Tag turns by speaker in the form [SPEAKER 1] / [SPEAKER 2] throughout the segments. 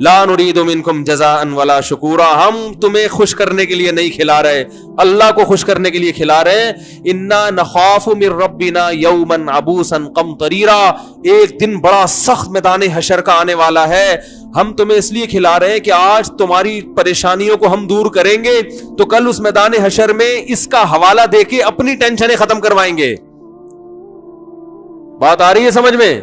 [SPEAKER 1] لا نريد منکم جزاء ولا شکورا, ہم تمہیں خوش کرنے کے لیے نہیں کھلا رہے, اللہ کو خوش کرنے کے لیے کھلا رہے ہیں. انا نخاف من ربنا یوما عبوسا قمطریرا, ایک دن بڑا سخت میدان حشر کا آنے والا ہے, ہم تمہیں اس لیے کھلا رہے ہیں کہ آج تمہاری پریشانیوں کو ہم دور کریں گے, تو کل اس میدان حشر میں اس کا حوالہ دے کے اپنی ٹینشنیں ختم کروائیں گے. بات آ رہی ہے سمجھ میں؟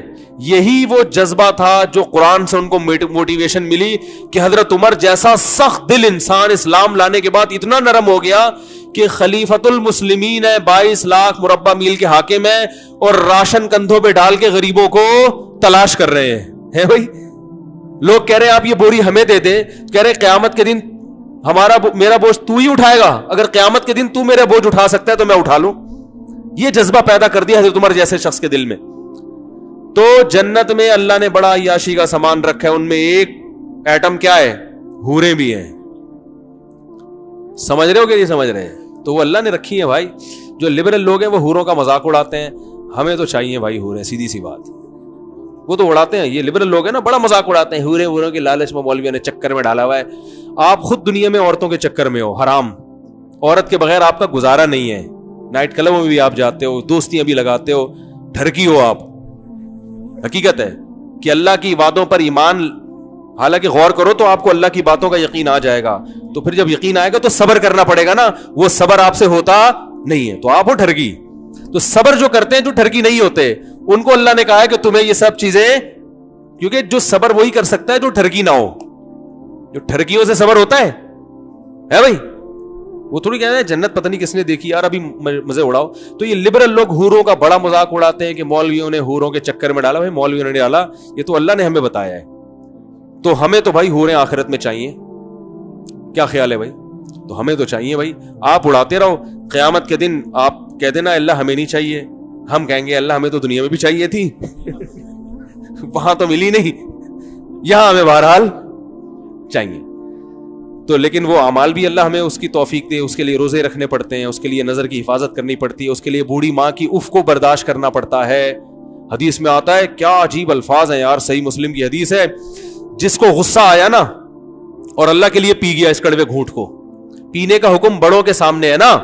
[SPEAKER 1] یہی وہ جذبہ تھا جو قرآن سے ان کو موٹیویشن ملی کہ حضرت عمر جیسا سخت دل انسان اسلام لانے کے بعد اتنا نرم ہو گیا کہ خلیفۃ المسلمین ہے, 22 لاکھ مربع میل کے حاکم ہے, اور راشن کندھوں پہ ڈال کے غریبوں کو تلاش کر رہے ہیں. بھائی لوگ کہہ رہے ہیں آپ یہ بوری ہمیں دے دے, کہہ رہے قیامت کے دن میرا بوجھ تو ہی اٹھائے گا, اگر قیامت کے دن تو میرا بوجھ اٹھا سکتا ہے تو میں اٹھا لوں. یہ جذبہ پیدا کر دیا حضرت عمر جیسے شخص کے دل میں. تو جنت میں اللہ نے بڑا عیاشی کا سامان رکھا ہے, ان میں ایک ایٹم کیا ہے, حوریں بھی ہیں. سمجھ رہے ہو کہ نہیں سمجھ رہے ہیں؟ تو وہ اللہ نے رکھی ہیں بھائی. جو لبرل لوگ ہیں وہ حوروں کا مذاق اڑاتے ہیں, ہمیں تو چاہیے بھائی حوریں, سیدھی سی بات. وہ تو اڑاتے ہیں, یہ لبرل لوگ ہیں نا, بڑا مذاق اڑاتے ہیں, حوروں کے لالچ میں مولویوں نے چکر میں ڈالا ہوا ہے. آپ خود دنیا میں عورتوں کے چکر میں ہو, حرام. عورت کے بغیر آپ کا گزارا نہیں ہے. نائٹ کلبوں میں بھی آپ جاتے ہو, دوستیاں بھی لگاتے ہو, ڈھرکی ہو آپ. حقیقت ہے کہ اللہ کی باتوں پر ایمان, حالانکہ غور کرو تو آپ کو اللہ کی باتوں کا یقین آ جائے گا, تو پھر جب یقین آئے گا تو صبر کرنا پڑے گا نا, وہ صبر آپ سے ہوتا نہیں ہے, تو آپ ہو ٹھرکی. تو صبر جو کرتے ہیں جو ٹھرکی نہیں ہوتے, ان کو اللہ نے کہا ہے کہ تمہیں یہ سب چیزیں, کیونکہ جو صبر وہی کر سکتا ہے جو ٹھرکی نہ ہو. جو ٹھرکیوں سے صبر ہوتا ہے بھائی, وہ تھوڑی کہتے ہیں جنت پتہ نہیں کس نے دیکھی یار, ابھی مزے اڑاؤ. تو یہ لبرل لوگ حوروں کا بڑا مذاق اڑاتے ہیں کہ مولویوں نے حوروں کے چکر میں ڈالا. بھائی مولویوں نے ڈالا, یہ تو اللہ نے ہمیں بتایا ہے. تو ہمیں تو بھائی حوریں آخرت میں چاہیے. کیا خیال ہے بھائی؟ تو ہمیں تو چاہیے بھائی. آپ اڑاتے رہو, قیامت کے دن آپ کہہ دینا اللہ ہمیں نہیں چاہیے, ہم کہیں گے اللہ ہمیں تو دنیا میں بھی چاہیے تھی, وہاں تو ملی نہیں, یہاں ہمیں بہرحال چاہیے. تو لیکن وہ اعمال بھی اللہ ہمیں اس کی توفیق دے, اس کے لیے روزے رکھنے پڑتے ہیں, اس کے لیے نظر کی حفاظت کرنی پڑتی ہے, اس کے لیے بوڑھی ماں کی اف کو برداشت کرنا پڑتا ہے. حدیث میں آتا ہے, کیا عجیب الفاظ ہیں یار, صحیح مسلم کی حدیث ہے, جس کو غصہ آیا نا اور اللہ کے لیے پی گیا اس کڑوے گھونٹ کو. پینے کا حکم بڑوں کے سامنے ہے نا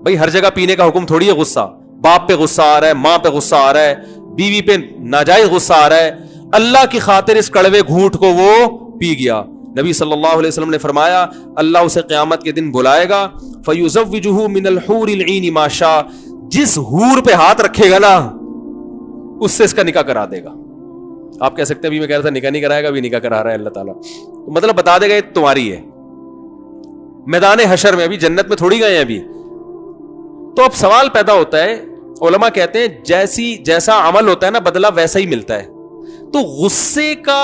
[SPEAKER 1] بھائی, ہر جگہ پینے کا حکم تھوڑی ہے. غصہ باپ پہ غصہ آ رہا ہے, ماں پہ غصہ آ رہا ہے, بیوی پہ ناجائز غصہ آ رہا ہے, اللہ کی خاطر اس کڑوے گھونٹ کو وہ پی گیا. نبی صلی اللہ علیہ وسلم نے فرمایا, اللہ اسے قیامت کے دن بلائے گا, فَيُزَوِّجُهُ مِنَ الْحُورِ الْعِينِ مَا شَاءَ, جس حور پہ ہاتھ رکھے گا نا اس سے اس کا نکاح کرا دے گا. آپ کہہ سکتے ہیں ابھی میں کہہ رہا تھا نکاح نہیں کرائے گا, ابھی نکاح کرا رہا ہے اللہ تعالیٰ. مطلب بتا دے گا یہ تمہاری ہے. میدان حشر میں, ابھی جنت میں تھوڑی گئے ہیں ابھی. تو اب سوال پیدا ہوتا ہے, علماء کہتے ہیں جیسا عمل ہوتا ہے نا بدلہ ویسا ہی ملتا ہے. تو غصے کا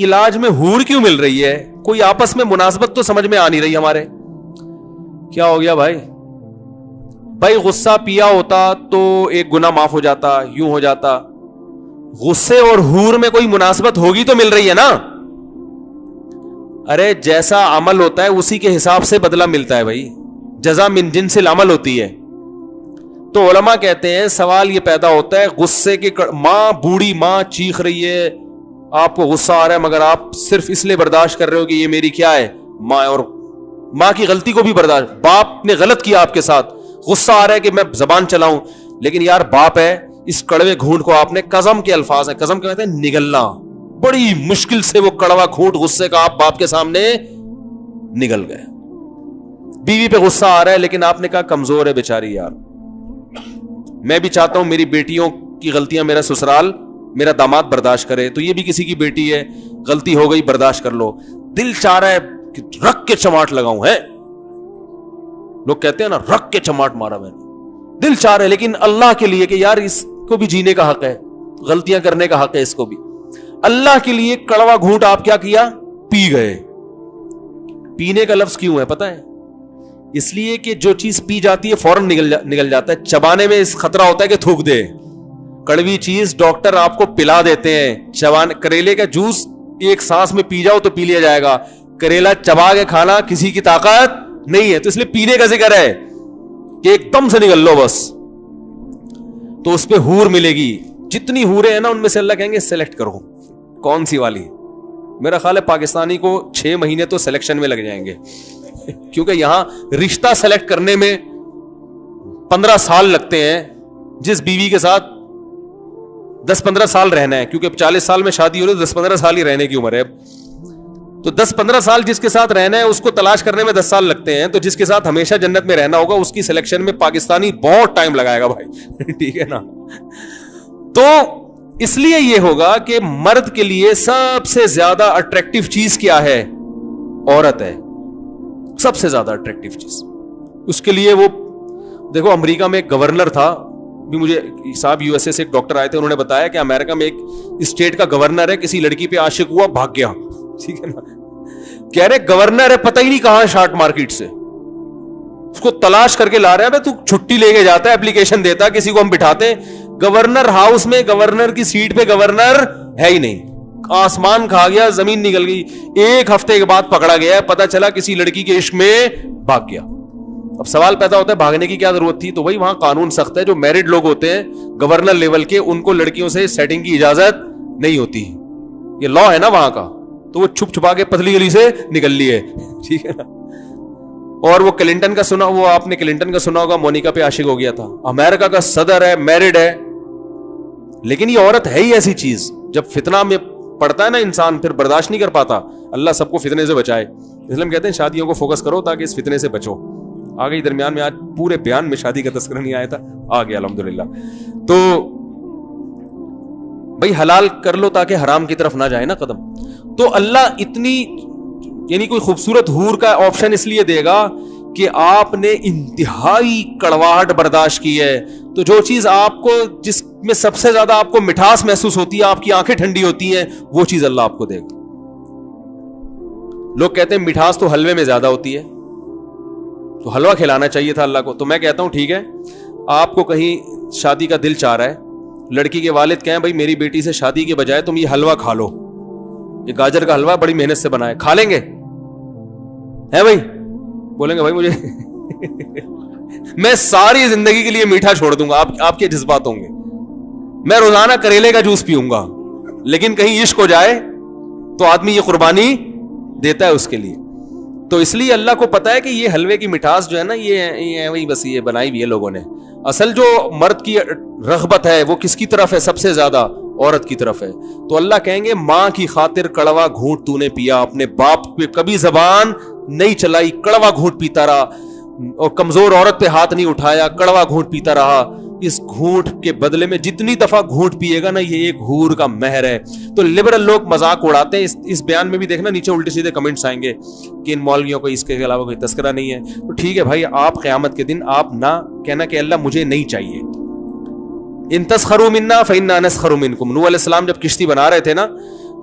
[SPEAKER 1] علاج میں حور کیوں مل رہی ہے؟ کوئی آپس میں مناسبت تو سمجھ میں آ نہیں رہی ہمارے. کیا ہو گیا بھائی؟ بھائی غصہ پیا ہوتا تو ایک گناہ معاف ہو جاتا, یوں ہو جاتا. غصے اور حور میں کوئی مناسبت ہوگی تو مل رہی ہے نا. ارے جیسا عمل ہوتا ہے اسی کے حساب سے بدلہ ملتا ہے بھائی, جزا من جنس العمل ہوتی ہے. تو علماء کہتے ہیں سوال یہ پیدا ہوتا ہے, غصے کی ماں, بوڑھی ماں چیخ رہی ہے, آپ کو غصہ آ رہا ہے مگر آپ صرف اس لیے برداشت کر رہے ہو کہ یہ میری کیا ہے ماں, اور ماں کی غلطی کو بھی برداشت, باپ نے غلط کیا آپ کے ساتھ, غصہ آ رہا ہے کہ میں زبان چلاؤں, لیکن یار باپ ہے, اس کڑوے گھونٹ کو آپ نے, قزم کے الفاظ ہیں, قزم کہتے ہیں نگلنا, بڑی مشکل سے وہ کڑوا گھونٹ غصے کا آپ باپ کے سامنے نگل گئے. بیوی پہ غصہ آ رہا ہے لیکن آپ نے کہا کمزور ہے بیچاری یار, میں بھی چاہتا ہوں میری بیٹیوں کی غلطیاں میرا سسرال, میرا داماد برداشت کرے, تو یہ بھی کسی کی بیٹی ہے, غلطی ہو گئی برداشت کر لو. دل چاہ رہا ہے کہ رکھ کے چماٹ لگاؤں, ہے لوگ کہتے ہیں نا رکھ کے چماٹ مارا میں نے, دل چاہ رہا ہے, لیکن اللہ کے لیے کہ یار اس کو بھی جینے کا حق ہے, غلطیاں کرنے کا حق ہے اس کو بھی. اللہ کے لیے کڑوا گھونٹ آپ کیا کیا, پی گئے. پینے کا لفظ کیوں ہے پتہ ہے؟ اس لیے کہ جو چیز پی جاتی ہے فوراً نگل جاتا ہے, چبانے میں اس خطرہ ہوتا ہے کہ تھوک دے. کڑوی چیز ڈاکٹر آپ کو پلا دیتے ہیں, کریلے کا جوس ایک سانس میں پی جاؤ تو پی لیا جائے گا, کریلا چبا کے کھانا کسی کی طاقت نہیں ہے, تو اس لیے پینے کا ذکر ہے کہ ایک دم سے نگل لو بس. تو اس پہ حور ملے گی, جتنی حوریں ہیں نا ان میں سے اللہ کہیں گے سلیکٹ کرو کون سی والی. میرا خیال ہے پاکستانی کو 6 مہینے تو سلیکشن میں لگ جائیں گے کیونکہ یہاں رشتہ سلیکٹ کرنے میں 15 سال لگتے ہیں. جس بیوی کے ساتھ 10-15 سال رہنا ہے, کیونکہ 40 سال میں شادی ہو رہی ہے, 10-15 سال ہی رہنے کی عمر ہے اب, تو 10-15 سال جس کے ساتھ رہنا ہے اس کو تلاش کرنے میں 10 سال لگتے ہیں. تو جس کے ساتھ ہمیشہ جنت میں رہنا ہوگا اس کی سلیکشن میں پاکستانی بہت ٹائم لگائے گا بھائی ٹھیک ہے نا. تو اس لیے یہ ہوگا کہ مرد کے لیے سب سے زیادہ اٹریکٹیو چیز کیا ہے؟ عورت ہے, سب سے زیادہ اٹریکٹیو چیز. اس کے لیے وہ دیکھو امریکہ میں ایک گورنر تھا, بھی مجھے صاحب یو ایس اے سے ایک ڈاکٹر آئے تھے, انہوں نے بتایا کہ امریکہ میں ایک اسٹیٹ کا گورنر ہے, کسی لڑکی پہ عاشق ہوا, بھاگ گیا, ٹھیک ہے نا. کہہ رہے گورنر ہے, پتہ ہی نہیں کہاں شارٹ مارکیٹ سے, اس کو تلاش کر کے لا رہے ہیں. تو چھٹی لے کے جاتا ہے, اپلیکیشن دیتا ہے, کسی کو ہم بٹھاتے ہیں گورنر ہاؤس میں, گورنر کی سیٹ پہ گورنر ہے ہی نہیں, آسمان کھا گیا, زمین نکل گئی. 1 ہفتے کے بعد پکڑا گیا, پتا چلا کسی لڑکی کے عشق میں بھاگ گیا. اب سوال پیدا ہوتا ہے بھاگنے کی کیا ضرورت تھی؟ تو بھائی وہاں قانون سخت ہے, جو میرڈ لوگ ہوتے ہیں گورنر لیول کے, ان کو لڑکیوں سے سیٹنگ کی اجازت نہیں ہوتی, یہ لا ہے نا وہاں کا. تو وہ چھپ چھپا کے پتلی گلی سے نکل لیے, ٹھیک ہے نا. اور وہ کلنٹن کا سنا, وہ آپ نے کلنٹن کا سنا ہوگا, مونیکا پہ عاشق ہو گیا تھا. امریکہ کا صدر ہے, میرڈ ہے, لیکن یہ عورت ہے ہی ایسی چیز, جب فتنہ میں پڑتا ہے نا انسان پھر برداشت نہیں کر پاتا. اللہ سب کو فتنے سے بچائے. اس لیے ہم کہتے ہیں شادیوں کو فوکس کرو تاکہ اس فتنے سے بچو. آ گئی درمیان میں, آج پورے بیان میں شادی کا تذکرہ نہیں آیا تھا, آ گیا الحمدللہ. تو بھائی حلال کر لو تاکہ حرام کی طرف نہ جائے نا قدم. تو اللہ اتنی یعنی کوئی خوبصورت حور کا آپشن اس لیے دے گا کہ آپ نے انتہائی کڑواہٹ برداشت کی ہے. تو جو چیز آپ کو, جس میں سب سے زیادہ آپ کو مٹھاس محسوس ہوتی ہے, آپ کی آنکھیں ٹھنڈی ہوتی ہیں, وہ چیز اللہ آپ کو دے گا. لوگ کہتے ہیں مٹھاس تو حلوے میں زیادہ ہوتی ہے, تو حلوہ کھلانا چاہیے تھا اللہ کو. تو میں کہتا ہوں ٹھیک ہے, آپ کو کہیں شادی کا دل چاہ رہا ہے, لڑکی کے والد کہیں بھائی میری بیٹی سے شادی کے بجائے تم یہ حلوہ کھا لو, یہ گاجر کا حلوہ بڑی محنت سے بنا ہے, کھا لیں گے ہے بھائی؟ بولیں گے بھائی مجھے میں ساری زندگی کے لیے میٹھا چھوڑ دوں گا, آپ کے جذبات ہوں گے, میں روزانہ کریلے کا جوس پیوں گا, لیکن کہیں عشق ہو جائے تو آدمی یہ قربانی دیتا ہے اس کے لیے. تو اس لیے اللہ کو پتا ہے کہ یہ حلوے کی مٹھاس جو ہے نا, یہ وہی بس یہ بنائی ہوئی ہے لوگوں نے. اصل جو مرد کی رغبت ہے وہ کس کی طرف ہے؟ سب سے زیادہ عورت کی طرف ہے. تو اللہ کہیں گے ماں کی خاطر کڑوا گھونٹ تو نے پیا, اپنے باپ پہ کبھی زبان نہیں چلائی, کڑوا گھونٹ پیتا رہا, اور کمزور عورت پہ ہاتھ نہیں اٹھایا, کڑوا گھونٹ پیتا رہا. اس گھونٹ کے بدلے میں جتنی دفعہ گھونٹ پیے گا نا, یہ ایک حور کا مہر ہے. تو لبرل لوگ مذاق اڑاتے ہیں. اس بیان میں بھی دیکھنا نیچے الٹے سیدھے کمنٹس آئیں گے کہ ان مولویوں کو اس کے علاوہ کوئی تذکرہ نہیں ہے. تو ٹھیک ہے بھائی, آپ قیامت کے دن آپ نہ کہنا کہ اللہ مجھے نہیں چاہیے. ان تسخروا منا فإنا نسخر منکم. نوح علیہ السلام جب کشتی بنا رہے تھے نا,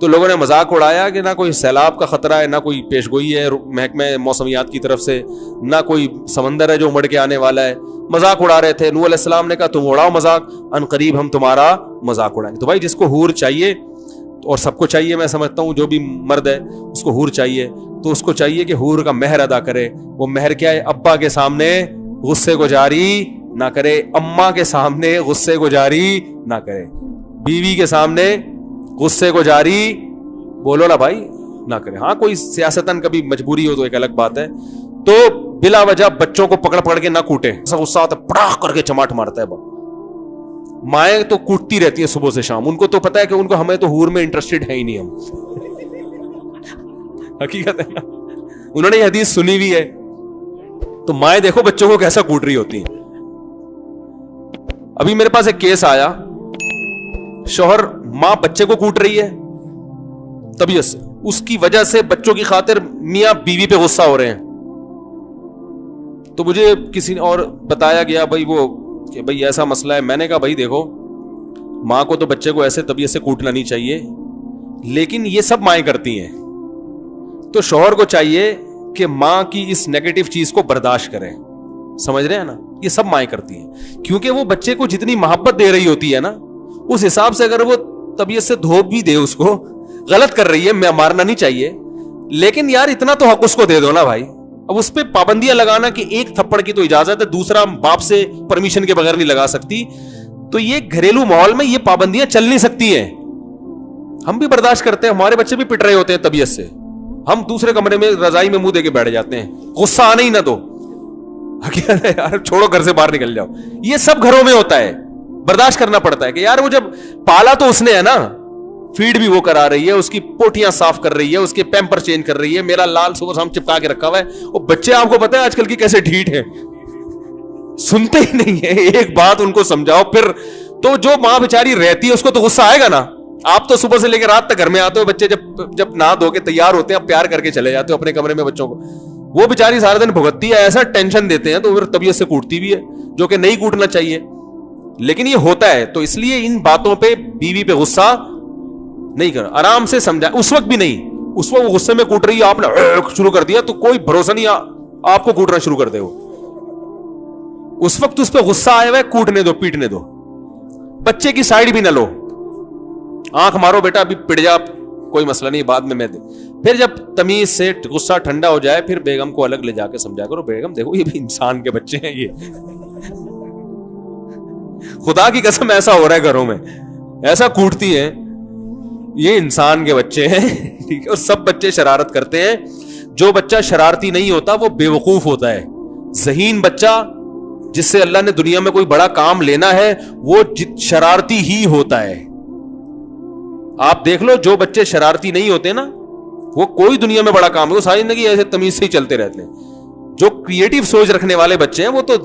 [SPEAKER 1] تو لوگوں نے مذاق اڑایا کہ نہ کوئی سیلاب کا خطرہ ہے, نہ کوئی پیشگوئی ہے محکمہ موسمیات کی طرف سے, نہ کوئی سمندر ہے جو امڑ کے آنے والا ہے. مذاق اڑا رہے تھے. نوح علیہ السلام نے کہا تم اڑاؤ مذاق, ان قریب ہم تمہارا مذاق اڑائیں گے. تو بھائی جس کو حور چاہیے, اور سب کو چاہیے, میں سمجھتا ہوں جو بھی مرد ہے اس کو حور چاہیے, تو اس کو چاہیے کہ حور کا مہر ادا کرے. وہ مہر کیا ہے؟ ابا کے سامنے غصے کو جاری نہ کرے, اماں کے سامنے غصے کو جاری نہ کرے, بیوی کے سامنے غصے کو جاری بولو نا بھائی نہ کرے. ہاں کوئی سیاستاً کبھی مجبوری ہو تو ایک الگ بات ہے. تو بلا وجہ بچوں کو پکڑ پکڑ کے نہ کوٹے, ایسا غصہ آتا ہے پڑاخ کر کے چماٹ مارتا ہے. مائیں تو کوٹتی رہتی ہیں صبح سے شام, ان کو تو پتا ہے کہ ان کو ہمیں تو حور میں انٹرسٹڈ ہے ہی نہیں, ہم حقیقت ہے نا, انہوں نے یہ حدیث سنی ہوئی ہے. تو مائیں دیکھو بچوں کو کیسا کوٹ رہی ہوتی ہیں. ابھی میرے پاس ایک کیس آیا, شوہر ماں بچے کو کوٹ رہی ہے طبیعت سے, اس کی وجہ سے بچوں کی خاطر میاں بیوی پہ غصہ ہو رہے ہیں. تو مجھے کسی نے اور بتایا گیا بھائی وہ کہ بھائی ایسا مسئلہ ہے. میں نے کہا بھائی دیکھو, ماں کو تو بچے کو ایسے طبیعت سے کوٹنا نہیں چاہیے, لیکن یہ سب مائیں کرتی ہیں. تو شوہر کو چاہیے کہ ماں کی اس نیگیٹو چیز کو برداشت کریں. سمجھ رہے ہیں نا, یہ سب مائیں کرتی ہیں, کیونکہ وہ بچے کو جتنی محبت دے رہی ہوتی ہے نا, اس حساب سے اگر وہ طبیعت سے دھوپ بھی دے, اس کو غلط کر رہی ہے, میں مارنا نہیں چاہیے, لیکن یار اتنا تو حق اس کو دے دو نا بھائی. اب اس پہ پابندیاں لگانا کہ ایک تھپڑ کی تو اجازت ہے, دوسرا باپ سے پرمیشن کے بغیر نہیں لگا سکتی, تو یہ گھریلو ماحول میں یہ پابندیاں چل نہیں سکتی ہیں. ہم بھی برداشت کرتے ہیں, ہمارے بچے بھی پٹ رہے ہوتے ہیں طبیعت سے, ہم دوسرے کمرے میں رضائی میں منہ دے کے بیٹھ جاتے ہیں, غصہ آنے ہی نہ دو, یار چھوڑو گھر سے باہر نکل جاؤ. یہ سب گھروں میں ہوتا ہے, برداشت کرنا پڑتا ہے کہ یار وہ جب پالا تو اس نے ہے نا, فیڈ بھی وہ کرا رہی ہے, اس کی پوٹیاں صاف کر رہی ہے, اس کے پیمپر چینج کر رہی ہے, میرا لال صبح شام چپکا کے رکھا ہوا ہے. اور بچے آپ کو پتا ہے آج کل کی کیسے ڈھیٹ ہیں, سنتے ہی نہیں ہے, ایک بات ان کو سمجھاؤ پھر تو جو ماں بیچاری رہتی ہے اس کو تو غصہ آئے گا نا. آپ تو صبح سے لے کے رات تک گھر میں آتے ہو, بچے جب نہا دھو کے تیار ہوتے ہیں آپ پیار کر کے چلے جاتے ہو اپنے کمرے میں بچوں کو, وہ بیچاری سارا دن بھگتتی ہے, ایسا ٹینشن دیتے ہیں تو پھر طبیعت سے کوٹتی بھی ہے, جو کہ نہیں کوٹنا چاہیے, لیکن یہ ہوتا ہے. تو اس لیے ان باتوں پہ بیوی پہ غصہ نہیں کرنا, آرام سے سمجھا. اس وقت بھی نہیں, اس وقت وہ غصے میں کوٹ رہی ہے, آپ نے شروع کر دیا تو کوئی بھروسہ نہیں آپ کو کوٹنا شروع کر دے. وہ اس وقت اس پہ غصہ آیا ہوا ہے, کوٹنے دو, پیٹنے دو. بچے کی سائڈ بھی نہ لو, آنکھ مارو بیٹا ابھی پٹ جا, کوئی مسئلہ نہیں, بعد میں دے. پھر جب تمیز سے غصہ ٹھنڈا ہو جائے پھر بیگم کو الگ لے جا کے سمجھا کرو, بیگم دیکھو یہ بھی انسان کے بچے ہیں, یہ خدا کی قسم ایسا ہو رہا ہے گھروں میں, ایسا کوٹتی ہیں, یہ انسان کے بچے ہیں, ٹھیک ہے. اور سب بچے شرارت کرتے ہیں, جو بچہ شرارتی نہیں ہوتا وہ بے وقوف ہوتا ہے. ذہین بچہ جس سے اللہ نے دنیا میں کوئی بڑا کام لینا ہے وہ شرارتی ہی ہوتا ہے. آپ دیکھ لو جو بچے شرارتی نہیں ہوتے نا وہ کوئی دنیا میں بڑا کام ہے, وہ ساری زندگی ایسے تمیز سے ہی چلتے رہتے ہیں. جو کریٹو سوچ رکھنے والے بچے ہیں وہ تو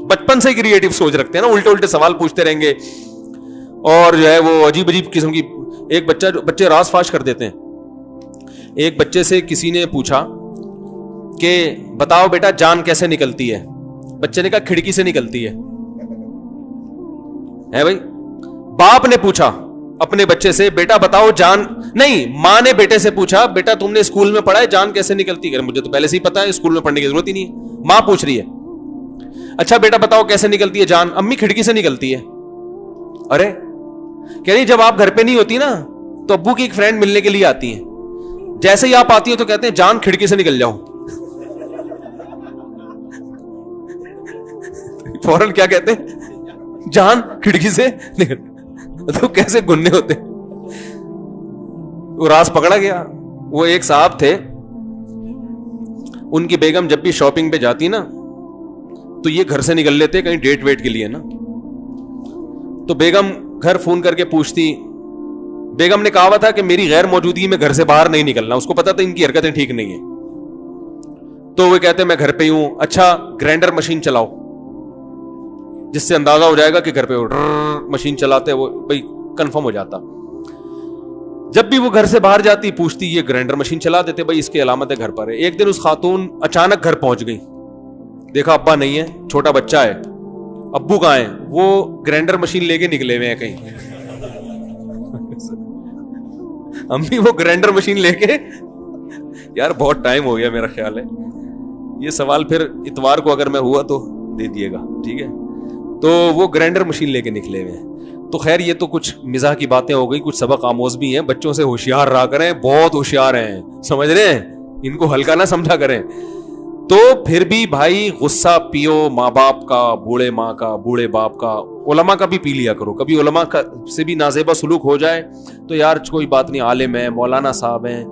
[SPEAKER 1] بچپن سے ہی کریٹو سوچ رکھتے ہیں نا, الٹے الٹے سوال پوچھتے رہیں گے, اور جو ہے وہ عجیب عجیب قسم کی. ایک بچے راز فاش کر دیتے ہیں. ایک بچے سے کسی نے پوچھا کہ بتاؤ بیٹا جان کیسے نکلتی ہے, بچے نے کہا کھڑکی سے نکلتی ہے بھائی. باپ نے پوچھا اپنے بچے سے بیٹا بتاؤ جان, نہیں ماں نے بیٹے سے پوچھا بیٹا تم نے اسکول میں پڑھا ہے جان کیسے نکلتی ہے, مجھے تو پہلے سے ہی پتا ہے اسکول میں پڑھنے کی ضرورت ہی نہیں ہے. ماں پوچھ رہی ہے اچھا بیٹا بتاؤ کیسے نکلتی ہے جان, امی کھڑکی سے نکلتی ہے. ارے کہہ رہی جب آپ گھر پہ نہیں ہوتی نا تو ابو کی ایک فرینڈ ملنے کے لیے آتی ہیں, جیسے ہی آپ آتی ہو تو کہتے ہیں جان کھڑکی سے نکل جاؤ. فوراً کیا کہتے ہیں جان کھڑکی سے نکل. تو کیسے گننے ہوتے, وہ راز پکڑا گیا. وہ ایک صاحب تھے, ان کی بیگم جب بھی شاپنگ پہ جاتی نا تو یہ گھر سے نکل لیتے کہیں ڈیٹ ویٹ کے لیے نا, تو بیگم گھر فون کر کے پوچھتی. بیگم نے کہا ہوا تھا کہ میری غیر موجودگی میں گھر سے باہر نہیں نکلنا, اس کو پتا تھا ان کی حرکتیں ٹھیک نہیں ہیں. تو وہ کہتے میں گھر پہ ہی ہوں. اچھا گرائنڈر مشین چلاؤ, جس سے اندازہ ہو جائے گا کہ گھر پہ مشین چلاتے, وہ بھائی کنفرم ہو جاتا. جب بھی وہ گھر سے باہر جاتی پوچھتی, یہ گرائنڈر مشین چلا دیتے, بھائی اس کی علامت ہے گھر پر ہے. ایک دن اس خاتون اچانک گھر پہنچ گئی, دیکھا ابا نہیں ہے, چھوٹا بچہ ہے, ابو کہاں ہیں, وہ گرائنڈر مشین لے کے نکلے ہوئے ہیں کہیں. امی وہ گرائنڈر مشین لے کے, یار بہت ٹائم ہو گیا میرا خیال ہے, یہ سوال پھر اتوار کو اگر میں ہوا تو دے دیے گا, ٹھیک ہے. تو وہ گرائنڈر مشین لے کے نکلے ہوئے ہیں. تو خیر یہ تو کچھ مزاح کی باتیں ہو گئی, کچھ سبق آموز بھی ہیں. بچوں سے ہوشیار رہا کریں, بہت ہوشیار ہیں, سمجھ رہے ہیں, ان کو ہلکا نہ سمجھا کریں. تو پھر بھی بھائی غصہ پیو ماں باپ کا, بوڑھے ماں کا, بوڑھے باپ کا, علماء کا بھی پی لیا کرو. کبھی علماء کا سے بھی نازیبا سلوک ہو جائے تو یار کوئی بات نہیں, عالم ہے, مولانا صاحب ہیں,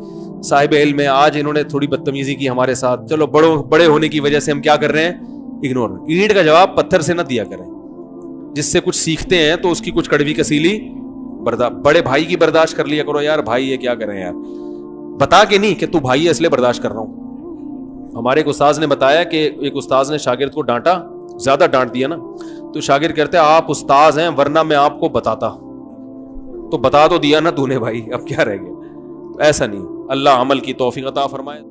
[SPEAKER 1] صاحب علم ہے, آج انہوں نے تھوڑی بدتمیزی کی ہمارے ساتھ, چلو بڑے ہونے کی وجہ سے ہم کیا کر رہے ہیں, اگنور. اینٹ کا جواب پتھر سے نہ دیا کریں, جس سے کچھ سیکھتے ہیں تو اس کی کچھ کڑوی کسیلی بڑے بھائی کی برداشت کر لیا کرو. یار بھائی یہ کیا کریں یار, بتا کے نہیں کہ تو بھائی ہے اس لیے برداشت کر رہا ہوں. ہمارے ایک استاذ نے بتایا کہ ایک استاذ نے شاگرد کو ڈانٹا, زیادہ ڈانٹ دیا نا, تو شاگرد کہتے آپ استاذ ہیں ورنہ میں آپ کو بتاتا, تو بتا تو دیا نا تو نے بھائی, اب کیا رہ گیا. ایسا نہیں, اللہ عمل کی توفیق عطا فرمائے.